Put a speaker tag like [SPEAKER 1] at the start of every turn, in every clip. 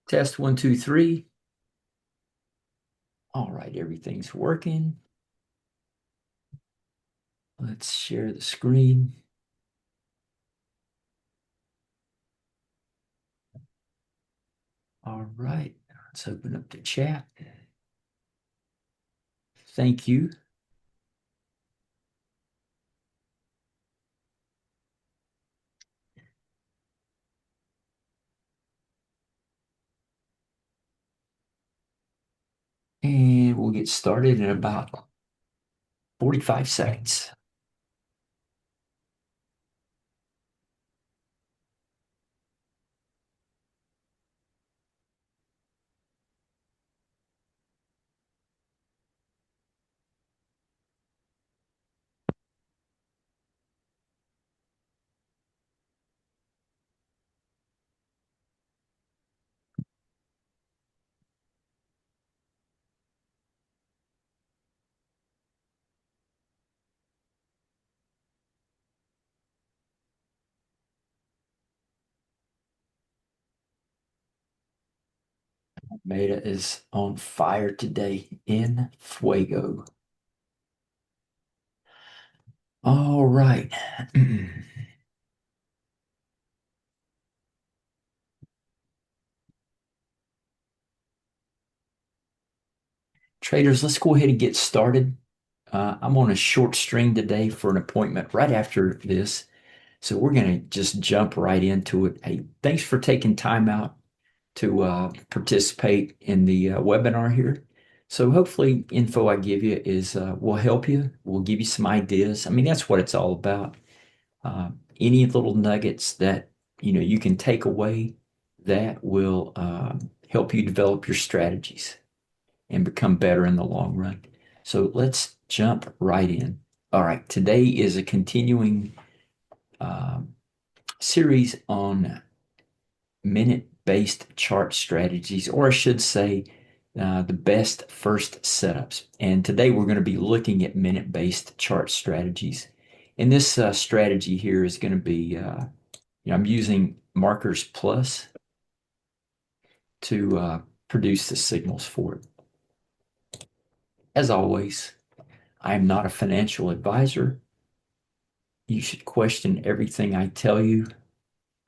[SPEAKER 1] Test one, two, three. All right, everything's working. Let's share the screen. All right, let's open up the chat. Thank you. And we'll get started in about 45 seconds. Meta is on fire today in Fuego. All right. Traders, let's go ahead and get started. I'm on a short string today for an appointment right after this. So we're going to just jump right into it. Hey, thanks for taking time out to participate in the webinar here. So hopefully info I give you is will help you. We'll give you some ideas. I mean, that's what it's all about. Any little nuggets that you can take away that will help you develop your strategies and become better in the long run. So let's jump right in. All right, today is a continuing uh, series on minute-based chart strategies, or I should say, the best first setups. And today we're going to be looking at minute-based chart strategies. And this strategy here is going to be, I'm using Markers Plus to produce the signals for it. As always, I am not a financial advisor. You should question everything I tell you,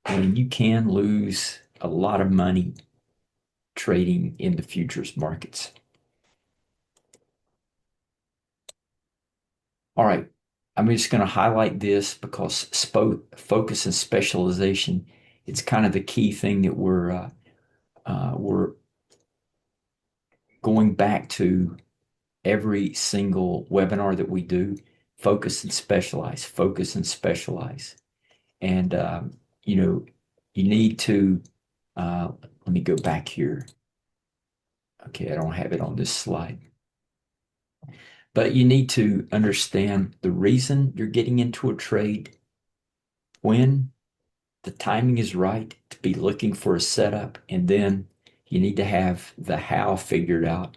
[SPEAKER 1] and you can lose a lot of money trading in the futures markets. All right, I'm just going to highlight this because focus and specialization, it's kind of the key thing that we're going back to every single webinar that we do. Focus and specialize, focus and specialize. And, you need to, let me go back here. Okay, I don't have it on this slide. But you need to understand the reason you're getting into a trade, when the timing is right to be looking for a setup, and then you need to have the how figured out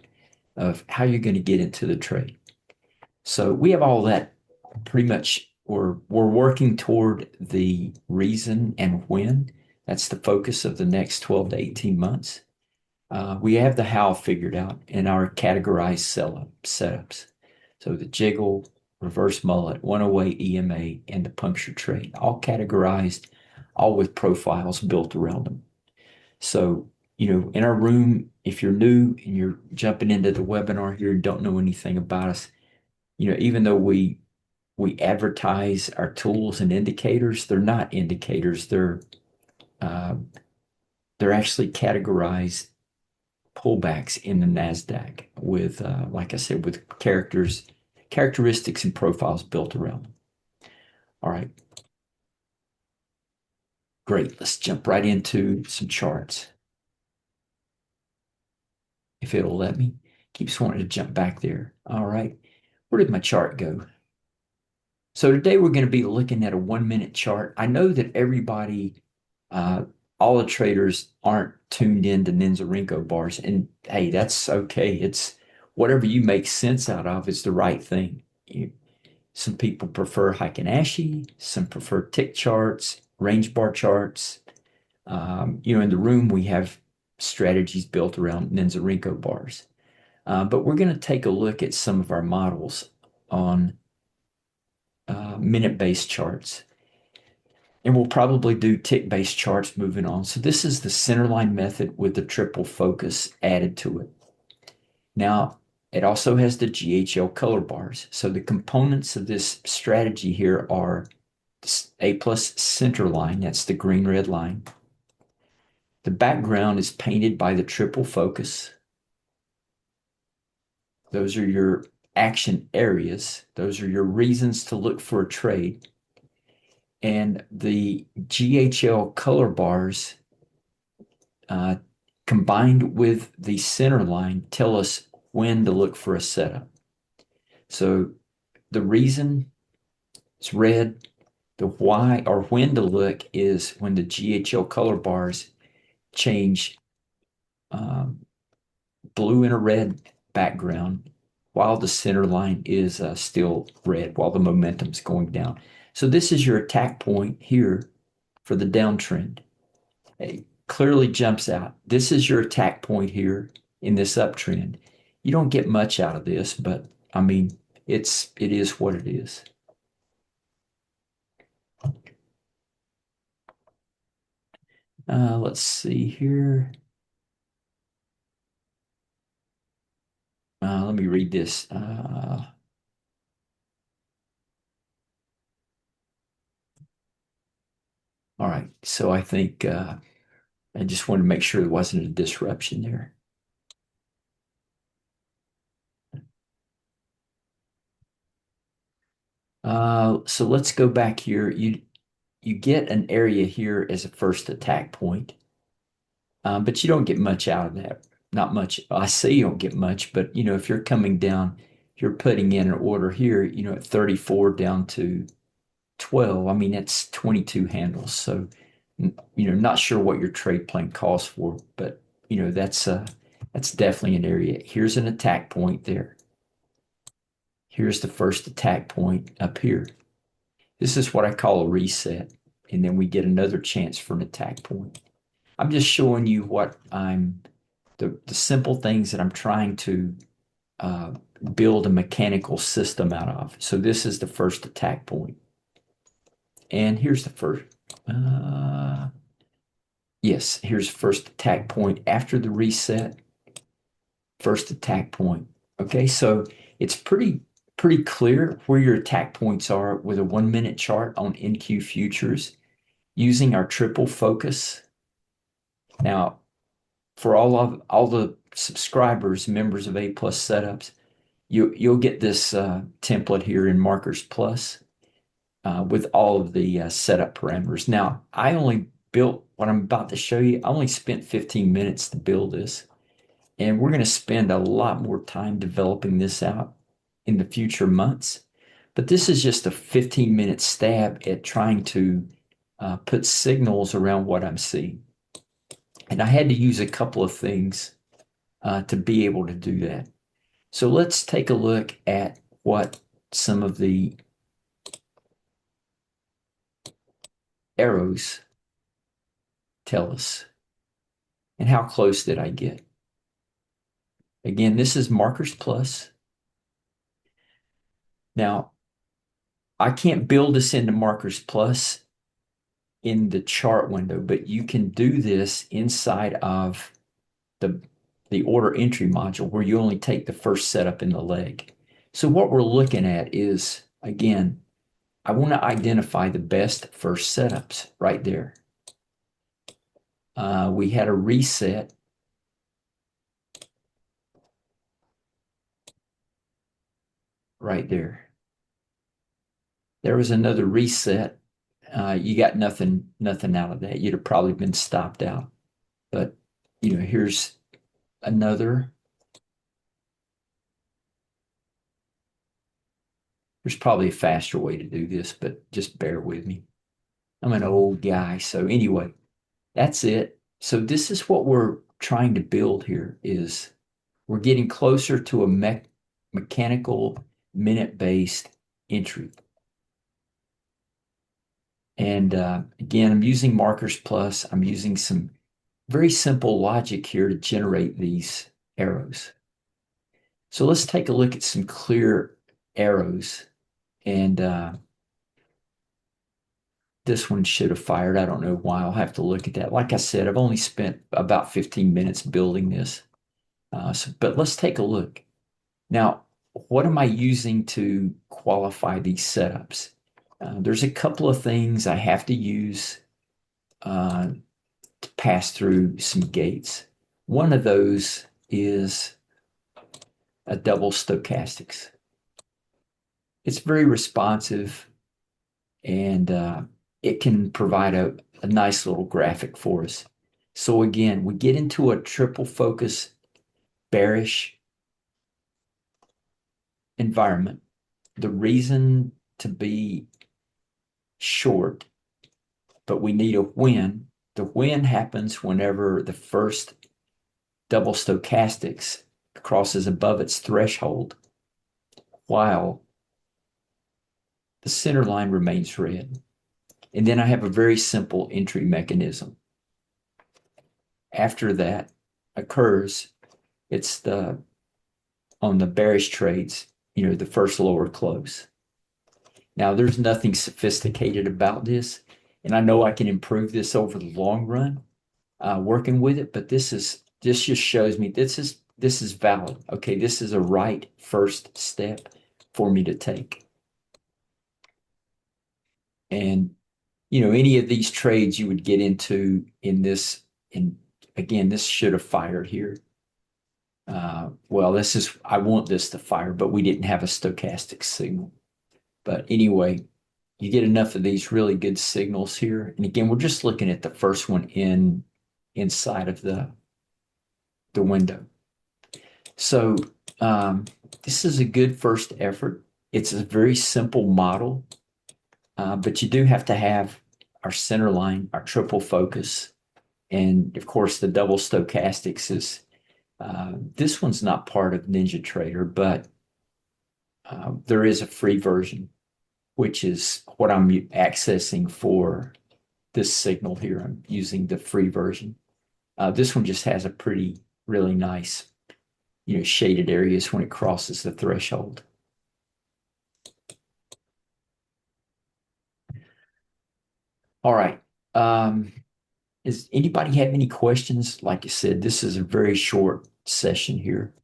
[SPEAKER 1] of how you're going to get into the trade. So we have all that pretty much. We're working toward the reason and when. That's the focus of the next 12 to 18 months. We have the how figured out in our categorized setups. So the jiggle, reverse mullet, 108 EMA, and the puncture trade, all categorized, all with profiles built around them. So, in our room, if you're new and you're jumping into the webinar here and don't know anything about us, even though we advertise our tools and indicators, they're not indicators. Uh, they're actually categorized pullbacks in the NASDAQ with, like I said, with characteristics and profiles built around them. All right. Great. Let's jump right into some charts. If it'll let me. Keeps wanting to jump back there. All right. Where did my chart go? So today we're going to be looking at a 1 minute chart. I know that everybody, uh, all the traders aren't tuned in to Ninja bars. And hey, that's okay. It's whatever you make sense out of is the right thing. Some people prefer Heikin-Ashi, some prefer tick charts, range bar charts. In the room we have strategies built around Ninjarenko bars. But we're going to take a look at some of our models on minute-based charts. And we'll probably do tick-based charts moving on. So this is the CenterLine method with the triple focus added to it. Now, it also has the GHL ColorBars. So the components of this strategy here are A+ CenterLine, that's the green-red line. The background is painted by the triple focus. Those are your action areas. Those are your reasons to look for a trade. And the GHL ColorBars combined with the CenterLine tell us when to look for a setup. So the reason it's red, the why or when to look is when the GHL ColorBars change blue and a red background while the CenterLine is still red, while the momentum's going down. So this is your attack point here for the downtrend. It clearly jumps out. This is your attack point here in this uptrend. You don't get much out of this, but I mean, it is what it is. Let's see here. Let me read this. All right, so I think I just wanted to make sure there wasn't a disruption there. So let's go back here. You get an area here as a first attack point, but you don't get much out of that. Not much. I say you don't get much, but if you're coming down, if you're putting in an order here, at 34 down to 12, I mean, that's 22 handles. So, not sure what your trade plan calls for, but that's definitely an area. Here's an attack point there. Here's the first attack point up here. This is what I call a reset. And then we get another chance for an attack point. I'm just showing you what the simple things that I'm trying to build a mechanical system out of. So this is the first attack point. And here's the first, yes, here's first attack point after the reset, first attack point. Okay, so it's pretty clear where your attack points are with a 1 minute chart on NQ futures using our triple focus. Now, for all the subscribers, members of A+ Setups, you'll get this template here in Markers Plus with all of the setup parameters. Now, I only built what I'm about to show you. I only spent 15 minutes to build this, and we're going to spend a lot more time developing this out in the future months. But this is just a 15-minute stab at trying to put signals around what I'm seeing. And I had to use a couple of things to be able to do that. So let's take a look at what some of the arrows tell us. And how close did I get? Again, this is Markers Plus. Now, I can't build this into Markers Plus in the chart window, but you can do this inside of the order entry module where you only take the first setup in the leg. So what we're looking at is, again, I want to identify the best first setups right there. We had a reset. Right there. There was another reset. You got nothing out of that. You'd have probably been stopped out. But, here's another. There's probably a faster way to do this, but just bear with me. I'm an old guy. So anyway, that's it. So this is what we're trying to build here is we're getting closer to a mechanical minute-based entry. And again, I'm using Markers Plus. I'm using some very simple logic here to generate these arrows. So let's take a look at some clear arrows. And this one should have fired. I don't know why. I'll have to look at that. Like I said, I've only spent about 15 minutes building this. But let's take a look. Now, what am I using to qualify these setups? There's a couple of things I have to use to pass through some gates. One of those is a double stochastics. It's very responsive, and it can provide a nice little graphic for us. So again, we get into a triple focus bearish environment. The reason to be short, but we need a win. The win happens whenever the first double stochastics crosses above its threshold, while the center line remains red. And then I have a very simple entry mechanism. After that occurs, it's on the bearish trades, the first lower close. Now, there's nothing sophisticated about this, and I know I can improve this over the long run, working with it, but this just shows me this is valid. Okay, this is a right first step for me to take. And any of these trades you would get into in this, and again, this should have fired here. Well, I want this to fire, but we didn't have a stochastic signal. But anyway, you get enough of these really good signals here. And again, we're just looking at the first one inside of the window. So this is a good first effort. It's a very simple model, but you do have to have our center line, our triple focus, and of course the double stochastics is, this one's not part of NinjaTrader, but there is a free version, which is what I'm accessing for this signal here. I'm using the free version. This one just has a really nice, shaded areas when it crosses the threshold. All right. Does anybody have any questions? Like I said, this is a very short session here.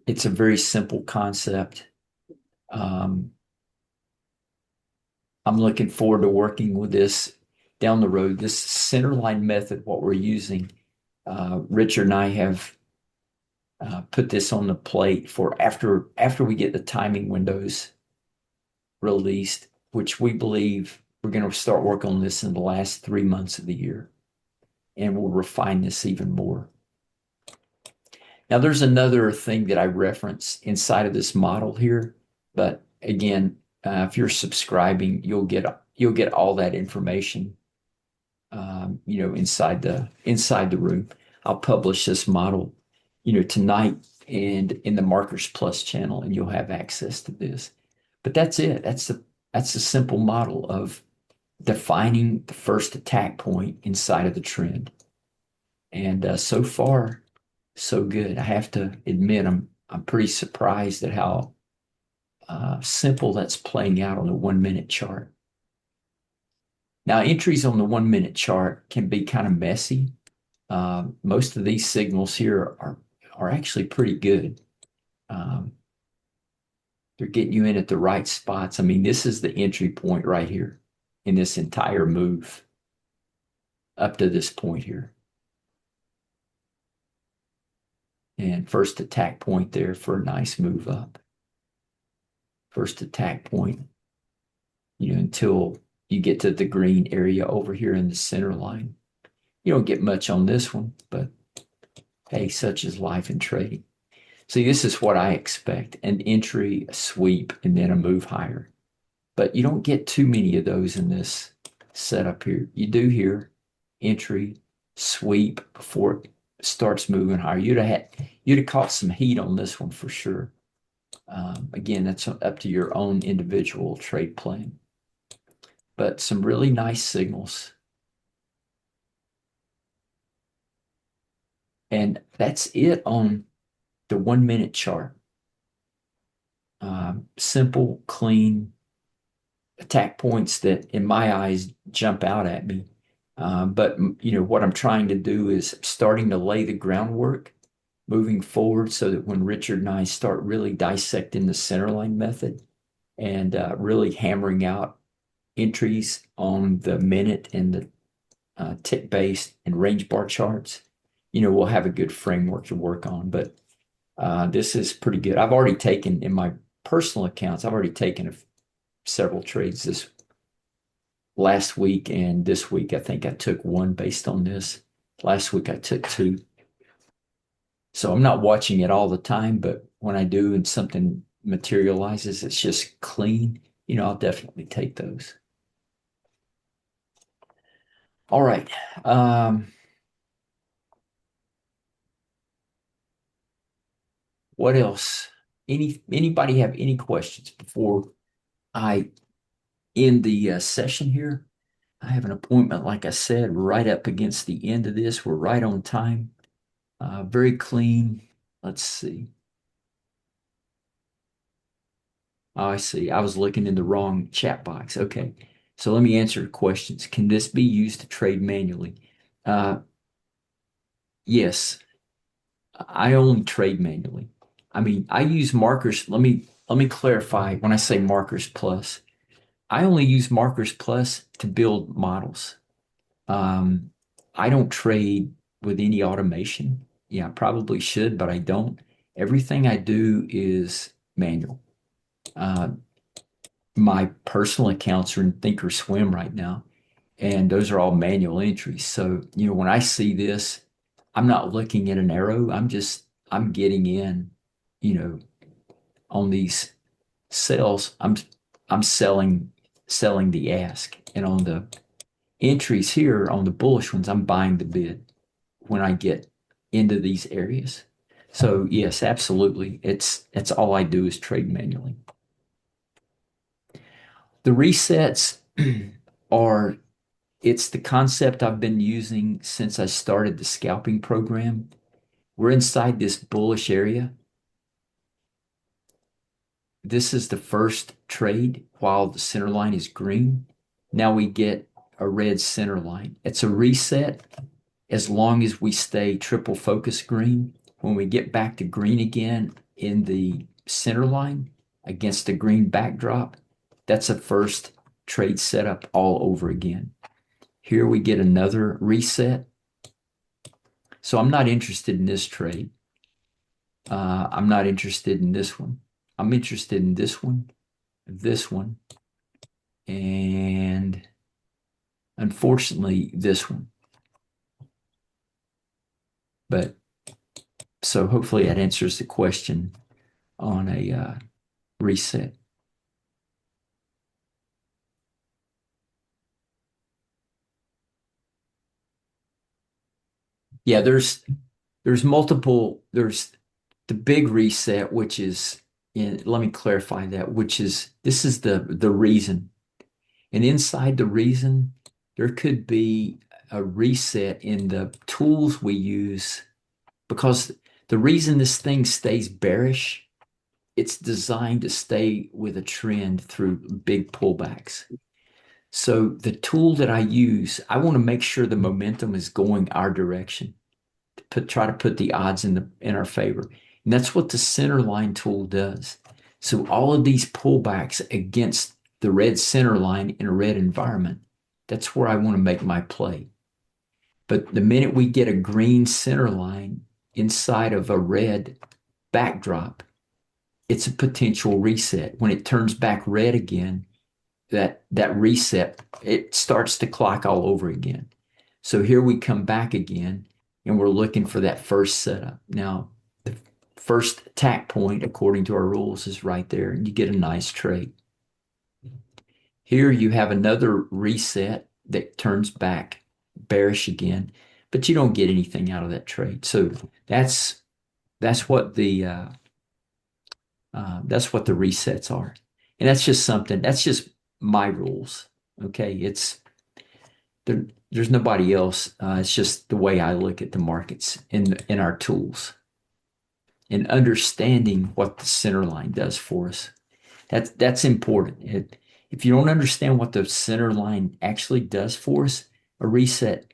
[SPEAKER 1] It's a very simple concept. I'm looking forward to working with this down the road. This centerline method, what we're using, Richard and I have put this on the plate for after we get the timing windows released, which we believe we're going to start work on this in the last 3 months of the year, and we'll refine this even more. Now, there's another thing that I reference inside of this model here, but again, if you're subscribing, you'll get all that information, inside the room. I'll publish this model, tonight and in the Markers Plus channel, and you'll have access to this. But that's it. That's a simple model of defining the first attack point inside of the trend. And so far, so good. I have to admit, I'm pretty surprised at how simple that's playing out on the 1 minute chart. Now, entries on the 1 minute chart can be kind of messy. Most of these signals here are actually pretty good. They're getting you in at the right spots. I mean, this is the entry point right here in this entire move up to this point here. And first attack point there for a nice move up. First attack point, until you get to the green area over here in the center line. You don't get much on this one, but hey, such is life in trading. See, this is what I expect: an entry, a sweep, and then a move higher. But you don't get too many of those in this setup here. You do here, entry, sweep before it starts moving higher. You'd have caught some heat on this one for sure. Again, that's up to your own individual trade plan. But some really nice signals. And that's it on the 1 minute chart. Simple, clean attack points that in my eyes jump out at me. But what I'm trying to do is starting to lay the groundwork moving forward so that when Richard and I start really dissecting the centerline method and really hammering out entries on the minute and the tick based and range bar charts, we'll have a good framework to work on. But this is pretty good. I've already taken in my personal accounts, I've already taken several trades this last week, and this week I think I took one based on this. Last week I took two. So I'm not watching it all the time, but when I do and something materializes, it's just clean, I'll definitely take those. All right. What else? Anybody have any questions before I end the session here? I have an appointment, like I said, right up against the end of this. We're right on time. Very clean. Let's see. Oh, I see. I was looking in the wrong chat box. Okay. So let me answer questions. Can this be used to trade manually? Uh, yes. I only trade manually. I mean, I use markers. Let me clarify when I say markers plus. I only use markers plus to build models. Um, I don't trade with any automation. Yeah, I probably should, but I don't. Everything I do is manual. Uh, my personal accounts are in Thinkorswim right now, and those are all manual entries. So, when I see this, I'm not looking at an arrow. I'm getting in, you know, on these sells. I'm selling the ask, and on the entries here on the bullish ones, I'm buying the bid when I get into these areas. So yes, absolutely. It's all I do is trade manually. The resets are it's the concept I've been using since I started the scalping program. We're inside this bullish area. This is the first trade while the center line is green. Now we get a red center line. It's a reset as long as we stay triple focus green. When we get back to green again in the center line against the green backdrop, that's a first trade setup all over again. Here we get another reset. So I'm not interested in this trade. I'm not interested in this one. I'm interested in this one, and unfortunately, this one. But so hopefully that answers the question on a reset. Yeah, there's multiple. There's the big reset, which is in. Let me clarify that. Which is this is the reason, and inside the reason, there could be a reset in the tools we use because the reason this thing stays bearish, it's designed to stay with a trend through big pullbacks. So the tool that I use, I want to make sure the momentum is going our direction. Try to put the odds in our favor. And that's what the center line tool does. So all of these pullbacks against the red center line in a red environment, that's where I want to make my play. But the minute we get a green center line inside of a red backdrop, it's a potential reset. When it turns back red again, that reset, it starts the clock all over again. So here we come back again, and we're looking for that first setup. Now, the first attack point, according to our rules, is right there, and you get a nice trade. Here you have another reset that turns back bearish again, but you don't get anything out of that trade. So that's what the resets are, and that's just my rules. Okay, it's There's nobody else. It's just the way I look at the markets in our tools and understanding what the center line does for us. That's important. If you don't understand what the center line actually does for us, a reset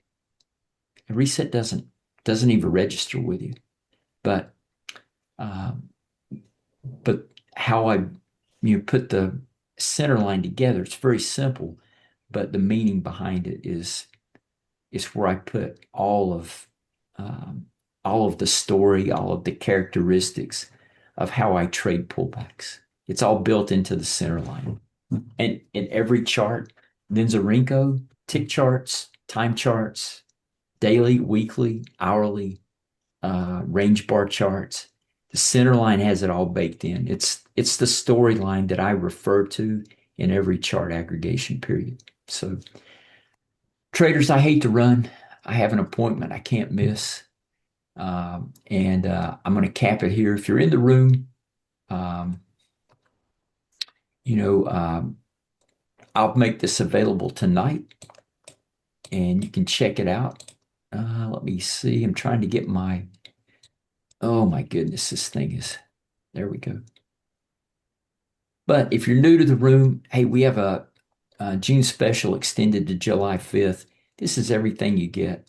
[SPEAKER 1] a reset doesn't even register with you. But um, but how I put the center line together, it's very simple, but the meaning behind it is where I put um, all of the story, all of the characteristics of how I trade pullbacks. It's all built into the center line. And in every chart, Vinzarenko, tick charts, time charts, daily, weekly, hourly, range bar charts. The center line has it all baked in. It's the storyline that I refer to in every chart aggregation period. So traders, I hate to run. I have an appointment I can't miss. And I'm going to cap it here. If you're in the room, um, you know, I'll make this available tonight and you can check it out. Let me see. I'm trying to get oh my goodness, this thing is, there we go. But if you're new to the room, hey, we have a June special extended to July 5th. This is everything you get.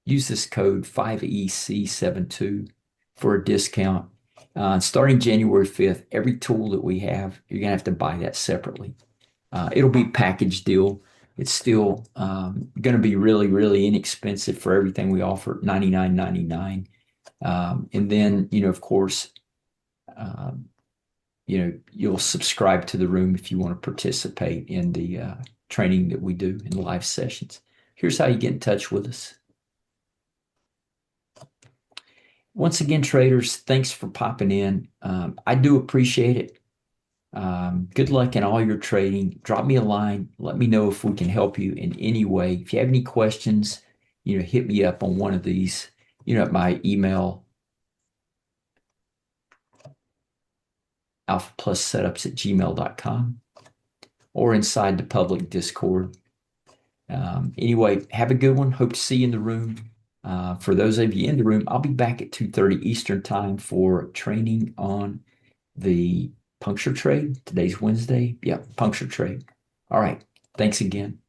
[SPEAKER 1] Use this code 5EC72 for a discount. Starting January 5th, every tool that we have, you're going to have to buy that separately. It'll be package deal. It's still going to be really, really inexpensive for everything we offer, $99.99. And then, of course, you'll subscribe to the room if you want to participate in the training that we do in the live sessions. Here's how you get in touch with us. Once again, traders, thanks for popping in. I do appreciate it. Good luck in all your trading. Drop me a line. Let me know if we can help you in any way. If you have any questions, hit me up on one of these, at my email, alphaplussetups@gmail.com, or inside the public Discord. Anyway, have a good one. Hope to see you in the room. For those of you in the room, I'll be back at 2:30 Eastern time for training on the puncture trade. Today's Wednesday. Yep, puncture trade. All right. Thanks again.